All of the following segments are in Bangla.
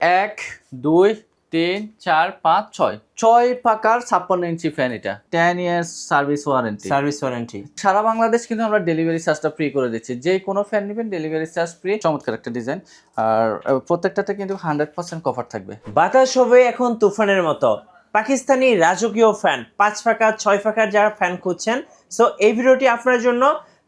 এক, দুই, তিন, চার, পাঁচ, ছয়। ৬ পাকার ৫৬ ইঞ্চি ফ্যান এটা। 10 ইয়ার্স সার্ভিস ওয়ারেন্টি। সারা বাংলাদেশ কিন্তু আমরা ডেলিভারি চার্জটা ফ্রি করে দিচ্ছি। যে কোনো ফ্যান নেবেন ডেলিভারি চার্জ ফ্রি। চমৎকার একটা ডিজাইন। আর প্রত্যেকটাতে কিন্তু 100% কভার থাকবে। বাতাস হবে এখন তুফানের মতো। পাকিস্তানি রাজকীয় ফ্যান ৫ পাকা ৬ পাকার যারা ফ্যান খুঁজছেন, সো এই ভিডিওটি আপনার জন্য,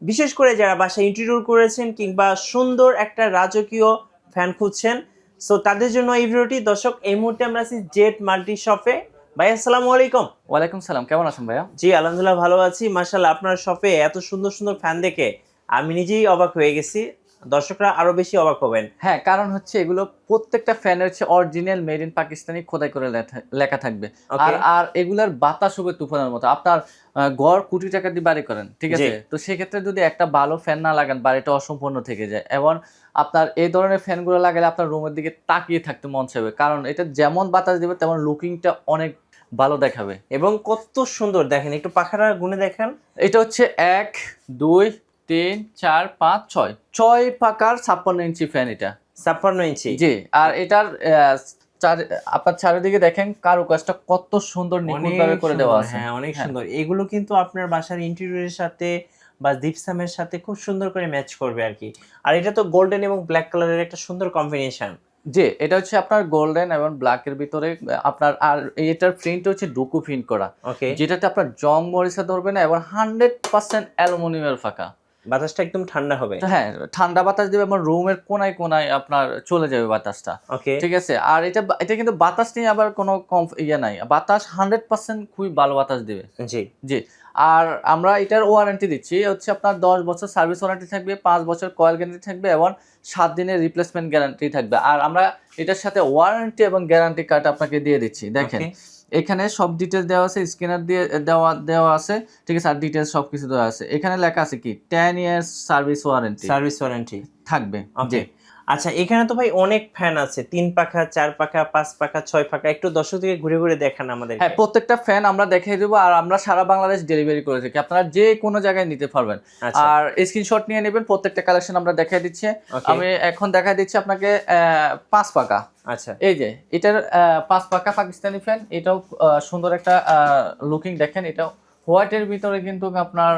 বিশেষ করে যারা বাসায় ইন্টেরিয়র করেছেন কিংবা সুন্দর একটা রাজকীয় ফ্যান খুঁজছেন, সো তাদের জন্য এই ভিডিওটি। দর্শক, এই মুহূর্তে আমরা আছি জেড মাল্টি শপে। ভাই আসসালামু আলাইকুম। ওয়ালাইকুম সালাম, কেমন আছেন ভাইয়া? জি আলহামদুলিল্লাহ ভালো আছি। মাশাআল্লাহ, আপনার শপে এত সুন্দর সুন্দর ফ্যান দেখে আমি নিজেই অবাক হয়ে গেছি, দর্শকরা আরো বেশি অবাক হবেন। হ্যাঁ, কারণ হচ্ছে এগুলো প্রত্যেকটা ফ্যানের হচ্ছে অরিজিনাল মেড ইন পাকিস্তানি খোদাই করে লেখা থাকবে। আর আর এগুলার বাতাস হবে তুফানের মতো। আপনার গড় কোটি টাকা দিয়ে বাড়ি করেন, ঠিক আছে? তো সেক্ষেত্রে যদি একটা ভালো ফ্যান না লাগান, বাড়িটা অসম্পূর্ণ থেকে যায়। এবং আপনার এই ধরনের ফ্যানগুলো লাগালে আপনার রুমের দিকে তাকিয়ে থাকতে মন চাইবে, কারণ এটা যেমন বাতাস দেবে তেমন লুকিংটা অনেক ভালো দেখাবে। এবং কত সুন্দর দেখেন, একটু পাখাটা গুনে দেখেন। এটা হচ্ছে ১, ২, ৩, ৪, ৫, ৬। ৬ পাকার ৫৬ ইঞ্চি ফ্যান এটা। ৫৬ ইঞ্চি। জি, আর এটার আপনার চারিদিকে দেখেন কারুকাজটা কত সুন্দর নিখুঁতভাবে করে দেওয়া আছে। হ্যাঁ, অনেক সুন্দর। এগুলো কিন্তু আপনার বাসার ইন্টেরিয়রের সাথে বা জিপসামের সাথে খুব সুন্দর করে ম্যাচ করবে আর কি। আর এটা তো গোল্ডেন এবং ব্ল্যাক কালারের একটা সুন্দর কম্বিনেশন। জি, এটা হচ্ছে আপনার গোল্ডেন এবং ব্ল্যাক এর ভিতরে আপনার, আর এটার প্রিন্ট হচ্ছে ডুকু প্রিন্ট করা, ওকে। যেটাতে আপনার জং মরিচা ধরবে না এবং 100% অ্যালুমিনিয়ামের ফাঁকা। বাতাসটা একদম ঠান্ডা হবে। তো হ্যাঁ, ঠান্ডা বাতাস দিবে, আমার রুমের কোনায় কোনায় আপনার চলে যাবে বাতাসটা। ওকে। ঠিক আছে? আর এটা কিন্তু বাতাস নিয়ে আবার কোনো নাই। বাতাস 100% খুবই ভালো বাতাস দিবে। জি। জি। আর আমরা এটার ওয়ারেন্টি দিচ্ছি হচ্ছে আপনার 10 বছর সার্ভিস ওয়ারেন্টি থাকবে, 5 বছর কয়েল গ্যারান্টি থাকবে এবং 7 দিনের রিপ্লেসমেন্ট গ্যারান্টি থাকবে। আর আমরা এটার সাথে ওয়ারেন্টি এবং গ্যারান্টি কার্ড আপনাকে দিয়ে দিচ্ছি। দেখেন, এখানে সব ডিটেলস দেওয়া আছে, স্ক্যানার দিয়ে দেওয়া আছে, ঠিক আছে? আর ডিটেলস সবকিছু দেওয়া আছে। এখানে লেখা আছে কি 10 ইয়ার্স সার্ভিস ওয়ারেন্টি থাকবে। ওকে। আচ্ছা, এখানে তো ভাই অনেক ফ্যান আছে, 3 পাখা 4 পাখা 5 পাখা 6 পাখা। একটু দর্শক থেকে ঘুরে ঘুরে দেখান আমাদের। হ্যাঁ, প্রত্যেকটা ফ্যান আমরা দেখিয়ে দেবো, আর আমরা সারা বাংলাদেশ ডেলিভারি করে থাকি, আপনারা যে কোনো জায়গায় নিতে পারবেন। আর স্ক্রিনশট নিয়ে নেবেন, প্রত্যেকটা কালেকশন আমরা দেখাই দিচ্ছি। আমি এখন দেখাই দিচ্ছি আপনাকে 5 পাকা। আচ্ছা, এই যে এটার 5 পাকা পাকিস্তানি ফ্যান, এটাও সুন্দর একটা লুকিং দেখেন। এটা হোয়াইটের ভিতরে কিন্তু আপনার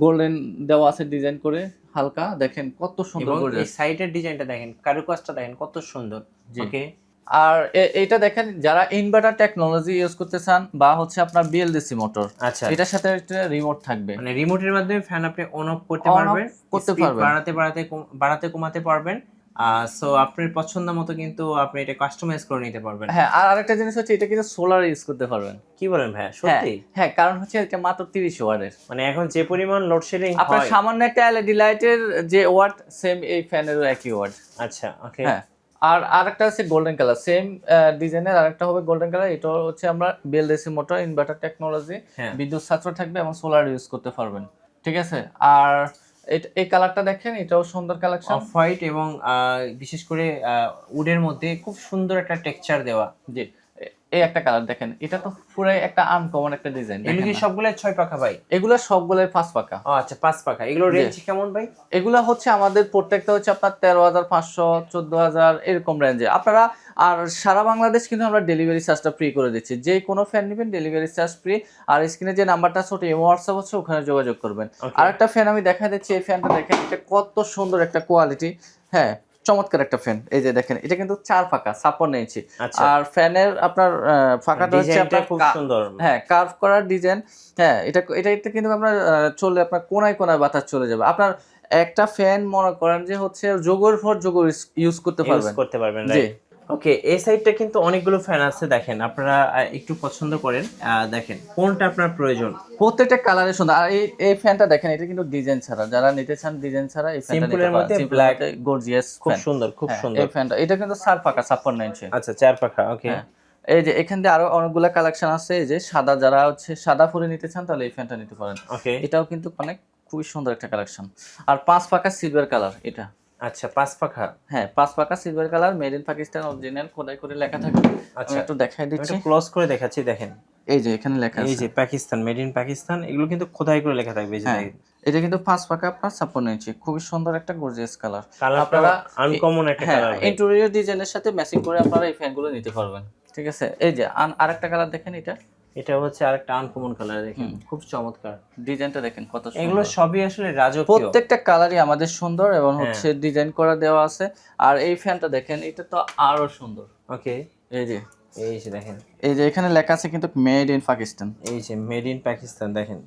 গোল্ডেন দেওয়া আছে ডিজাইন করে হালকা, দেখেন কত সুন্দর করে। এই সাইডের ডিজাইনটা দেখেন, কারুকাজটা দেখেন কত সুন্দর। ওকে। আর এইটা দেখেন, যারা ইনভার্টার টেকনোলজি ইউজ করতে চান বা হচ্ছে আপনার বিএলডিসি মোটর, আচ্ছা, এটার সাথে একটা রিমোট থাকবে, মানে রিমোটের মাধ্যমে ফ্যান আপনি অন অফ করতে পারবেন, বাড়াতে কমাতে পারবেন। সো আপনার পছন্দ মতো কিন্তু আপনি এটা কাস্টমাইজ করে নিতে পারবেন। হ্যাঁ, আর আরেকটা জিনিস হচ্ছে এটা কিন্তু সোলার ইউজ করতে পারবেন। কি বলেন ভাই, সত্যি? হ্যাঁ, কারণ হচ্ছে এটা মাত্র 30 ওয়াটের। মানে এখন যে পরিমাণ লোডশেডিং হয়, আপনার সামান্য একটা এলইডি লাইটের যে ওয়াট, সেম এই ফ্যানেরও একই ওয়াট। আচ্ছা, ওকে। হ্যাঁ, আর আরেকটা হচ্ছে গোল্ডেন কালার, সেম ডিজাইনের আরেকটা হবে গোল্ডেন কালার। এটা হচ্ছে আমরা বিএলডিসি মোটর, ইনভার্টার টেকনোলজি, বিদ্যুৎ সাশ্রয় থাকবে এবং সোলার ইউজ করতে পারবেন, ঠিক আছে? আর এই কালারটা দেখেন, এটাও সুন্দর কালেকশন, অফ হোয়াইট এবং বিশেষ করে উডের মধ্যে খুব সুন্দর একটা টেক্সচার দেওয়া। জি, এই একটা কালার দেখেন, এটা তো পুরো একটা আনকমন একটা ডিজাইন। এগুলো কি সবগুলো 6 পাখা ভাই? এগুলা সবগুলাই 5 পাকা। আচ্ছা, 5 পাখা। এগুলো রেঞ্জ কেমন ভাই? এগুলা হচ্ছে আমাদের প্রত্যেকটা হচ্ছে আপনার 13,500, 14,000 এরকম রেঞ্জে আপনারা। আর সারা বাংলাদেশ কিন্তু আমরা ডেলিভারি চার্জটা ফ্রি করে দিচ্ছি। যে কোনো ফ্যান নেবেন ডেলিভারি চার্জ ফ্রি। আর স্ক্রিনে যে নাম্বারটা আছে ওটা হোয়াটসঅ্যাপ হচ্ছে, ওখানে যোগাযোগ করবেন। আর একটা ফ্যান আমি দেখা দিচ্ছি, এই ফ্যানটা দেখেন, এটা কত সুন্দর একটা কোয়ালিটি। হ্যাঁ, চমৎকার একটা ফ্যান। এই যে দেখেন, এটা কিন্তু 4 পাকা 56 ইঞ্চি। আর ফ্যানের আপনার ফাঁকাটা হচ্ছে আপনার খুব সুন্দর। হ্যাঁ, কার্ভ করার ডিজাইন। হ্যাঁ, এটা কিন্তু আপনার চললে আপনার কোনায় কোনায় বাতাস চলে যাবে। আপনার একটা ফ্যান মনে করেন যে হচ্ছে যোগের পর যোগ ইউজ করতে পারবেন। জি। ওকে, এই সাইডটা কিন্তু অনেকগুলো ফ্যান আছে, দেখেন আপনারা একটু পছন্দ করেন, দেখেন কোনটা আপনার প্রয়োজন। প্রত্যেকটা কালারে সুন্দর। আর এই ফ্যানটা দেখেন, এটা কিন্তু ডিজাইন ছাড়া, যারা নিতে চান ডিজাইন ছাড়া এই ফ্যানটা নিতে পারেন। ব্ল্যাক গর্জিয়াস, খুব সুন্দর, খুব সুন্দর এই ফ্যানটা। এটা কিন্তু 4 পাকা 56 ইঞ্চি। আচ্ছা, 4 পাখা। ওকে। এই যে এখান দিয়ে আরো অনেকগুলা কালেকশন আছে। এই যে সাদা, যারা হচ্ছে সাদা ফুলে নিতে চান তাহলে এই ফ্যানটা নিতে পারেন। ওকে। এটাও কিন্তু অনেক খুবই সুন্দর একটা কালেকশন। আর 5 পাকা সিলভার কালার এটা। আচ্ছা, 5 পাখা। হ্যাঁ, 5 পাকা silver colour, made in Pakistan, original খোদাই করে লেখা থাকবে। আচ্ছা, একটু দেখাই দিচ্ছি, একটু ক্লোজ করে দেখাচ্ছি, দেখেন এই যে এখানে লেখা আছে, এই যে পাকিস্তান, মেড ইন পাকিস্তান। এগুলো কিন্তু খোদাই করে লেখা থাকবে। এই যে এটা কিন্তু 5 পাকা আপনার 56 ইঞ্চি, খুবই সুন্দর একটা গর্জিয়াস কালার। কালারটা আনকমন একটা কালার। ইন্টেরিয়র ডিজাইনের সাথে ম্যাচিং করে আপনারা এই ফ্যানগুলো নিতে পারবেন। ঠিক আছে, এই যে আরেকটা কালার দেখেন, এটা হচ্ছে আরেকটা আনকমন কালার, দেখেন খুব চমৎকার ডিজাইনটা দেখেন কত সুন্দর। এগুলো সবই আসলে রাজকীয়, প্রত্যেকটা কালারই আমাদের সুন্দর এবং হচ্ছে ডিজাইন করা দেওয়া আছে। আর এই ফ্যানটা দেখেন, এটা তো আরো সুন্দর। ওকে, এই যে দেখেন, এই যে এখানে লেখা আছে কিন্তু মেড ইন পাকিস্তান। এই যে মেড ইন পাকিস্তান দেখেন।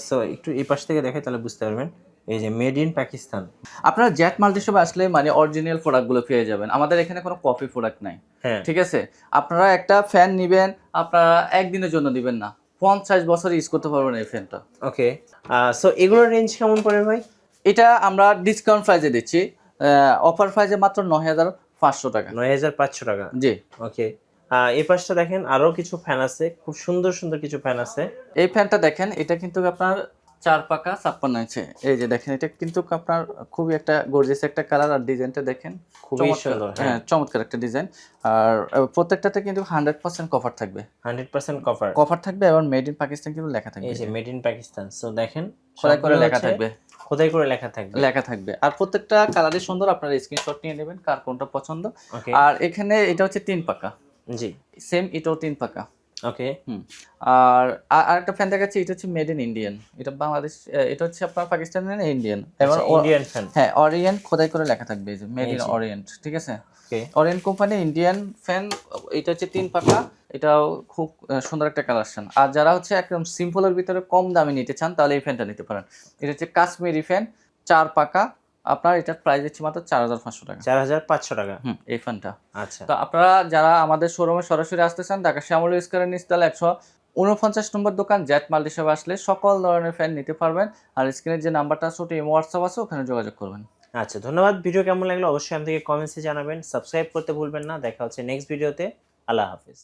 সো একটু এই পাশ থেকে দেখে তাহলে বুঝতে পারবেন, এই যে মেড ইন পাকিস্তান। আপনারা জেট মাল্টি শপে আসলে মানে অরিজিনাল প্রোডাক্টগুলো পেয়ে যাবেন, আমাদের এখানে কোনো কপি প্রোডাক্ট নাই। হ্যাঁ, ঠিক আছে, আপনারা একটা ফ্যান নিবেন, আপনারা একদিনের জন্য দিবেন না, 50 বছর ইউজ করতে পারবেন এই ফ্যানটা। ওকে, সো এগুলোর রেঞ্জ কেমন পড়ে ভাই? এটা আমরা ডিসকাউন্ট প্রাইসে দিচ্ছি, অফার প্রাইসে মাত্র 9500 টাকা। 9500 টাকা, জি। ওকে, এই পাশটা দেখেন আরো কিছু ফ্যান আছে, খুব সুন্দর সুন্দর কিছু ফ্যান আছে। এই ফ্যানটা দেখেন, এটা কিন্তু আপনার 4 পাকা 56 ইঞ্চি। এই যে দেখেন, এটা কিন্তু আপনার খুবই একটা গর্জিয়াস একটা কালার, আর ডিজাইনটা দেখেন খুবই সুন্দর। হ্যাঁ, চমৎকার একটা ডিজাইন। আর প্রত্যেকটাতে কিন্তু 100% কভার থাকবে, 100% কভার থাকবে, এবং মেড ইন পাকিস্তান কিন্তু লেখা থাকবে। এই যে মেড ইন পাকিস্তান, সো দেখেন খোদাই করে লেখা থাকবে, খোদাই করে লেখা থাকবে। আর প্রত্যেকটা কালারই সুন্দর, আপনারা স্ক্রিনশট নিয়ে নেবেন কার কোনটা পছন্দ। ওকে, আর এখানে এটা হচ্ছে 3 পাকা, জি, সেম এটাও 3 পাকা। ওকে, আর আরেকটা ফ্যান দেখাচ্ছি, এটা হচ্ছে মেড ইন ইন্ডিয়ান, এটা বাংলাদেশ, এটা হচ্ছে আপনার পাকিস্তানের ইন্ডিয়ান, এবং ইন্ডিয়ান ফ্যান। হ্যাঁ, অরিয়েন্ট খোদাই করে লেখা থাকবে, এই যে মেড ইন অরিয়েন্ট। ঠিক আছে, ওকে, অরিয়েন্ট কোম্পানি ইন্ডিয়ান ফ্যান, এটা হচ্ছে 3 পাকা, এটাও খুব সুন্দর একটা কালেকশন। আর যারা হচ্ছে একদম সিম্পলের ভিতরে কম দামে নিতে চান, তাহলে এই ফ্যানটা নিতে পারেন। এটা হচ্ছে কাশ্মীরি ফ্যান, 4 পাকা, আপনার এটার প্রাইস দিচ্ছি মাত্র 4500 টাকা। 4500 টাকা, এই ফ্যানটা। আচ্ছা, তো আপনারা যারা আমাদের শোরুমে সরাসরি আসতে চান, ঢাকা শ্যামলী স্কয়ারের নিচতলা 149 নম্বর দোকান জেট মাল্টি শপে আসলে সকল ধরনের ফ্যান নিতে পারবেন। আর স্ক্রিনের যে নাম্বারটা আছে, ওটা ইমো হোয়াটসঅ্যাপ আছে, ওখানে যোগাযোগ করবেন। আচ্ছা, ধন্যবাদ। ভিডিও কেমন লাগলো অবশ্যই আমাদেরকে কমেন্টসে জানাবেন, সাবস্ক্রাইব করতে ভুলবেন না। দেখা হচ্ছে নেক্সট ভিডিওতে। আল্লাহ হাফেজ।